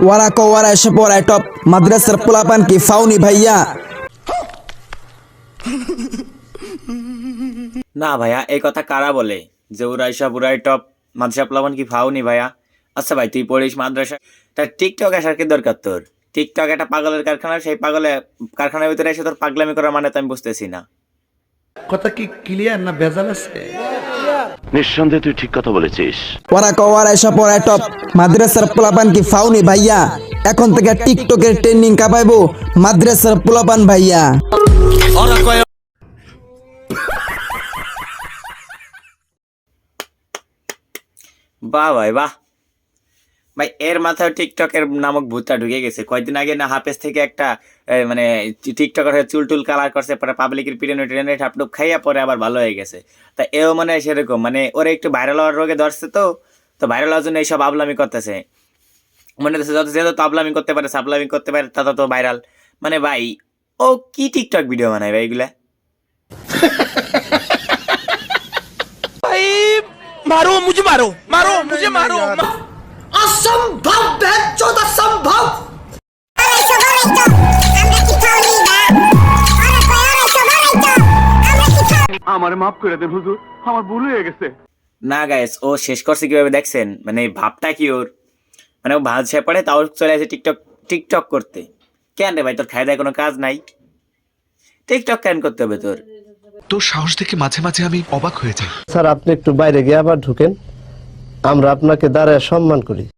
ওরা কো ওরা এসে পড়ায় টপ মাদ্রাসার পোলাপান কি ফাউনি ভাইয়া? না ভাইয়া, এই কথা কারা বলে যে উড়াই টপ মাদ্রাসা প্লাবন কি ফাউনি ভাইয়া? আচ্ছা ভাই, তুই পড়িস মাদ্রাসা, তা টিকটক আসার কি দরকার তোর? টিকটক একটা পাগলের কারখানা, সেই পাগলে কারখানার ভিতরে এসে তোর পাগলামি করার মানে তো আমি বুঝতেছি না। কথা কি ক্লিয়ার না ভেজাল আছে? নিঃসন্দেহে তুই ঠিক কথা বলেছিস। ওরা কো ওরা এসে পড়ায় টপ মাদ্রাসার পোলাপান কি ফাউনি ভাইয়া? এখন থেকে টিকটকের ট্রেন্ডিং কাপাইবো মাদ্রাসার পোলাপান ভাইয়া। বাহ ভাই বাহ ভাই, এর মাথায় টিকটকের নামক ভূতটা ঢুকে গেছে। কয়েকদিন আগে না হাফেজ থেকে একটা মানে টিকটকার হয়ে চুল টুল কালার করছে, পরে পাবলিকের পিটনে ট্রেনে ঠাপটুপ খাইয়া পরে আবার ভালো হয়ে গেছে। তা এও মানে সেরকম, মানে ওরা একটু ভাইরাল হওয়ার রোগে ধরছে, তো ভাইরাল হওয়ার জন্য এইসব আবলামি করতেছে। মনে হচ্ছে যত যেহেতু আবলামি করতে পারে সাবলামি করতে পারে তত তো ভাইরাল। মানে ভাই, ও কি টিকটক ভিডিও বানায় ভাই এগুলা? मारो मुझे, मारो मुझे, मारो। असंभव बेचोद असंभव। আমার মাফ করে দেন হুজুর, আমার ভুল হয়ে গেছে। না গাইস, ও শেষ করছে কিভাবে দেখছেন? মানে ভাবটা কি ওর, মানে ও ভাত সে পড়ে তাও চলে আসে টিকটক করতে। কেন রে ভাই, তোর খায় দায় কোনো কাজ নাই? টিকটক কেন করতে হবে তোর? তোর সাহস দেখে মাঝে মাঝে আমি অবাক হয়ে যাই। স্যার আপনি একটু বাইরে গিয়ে আবার ঢুকেন, আমরা আপনাকে দাঁড়ায় সম্মান করি।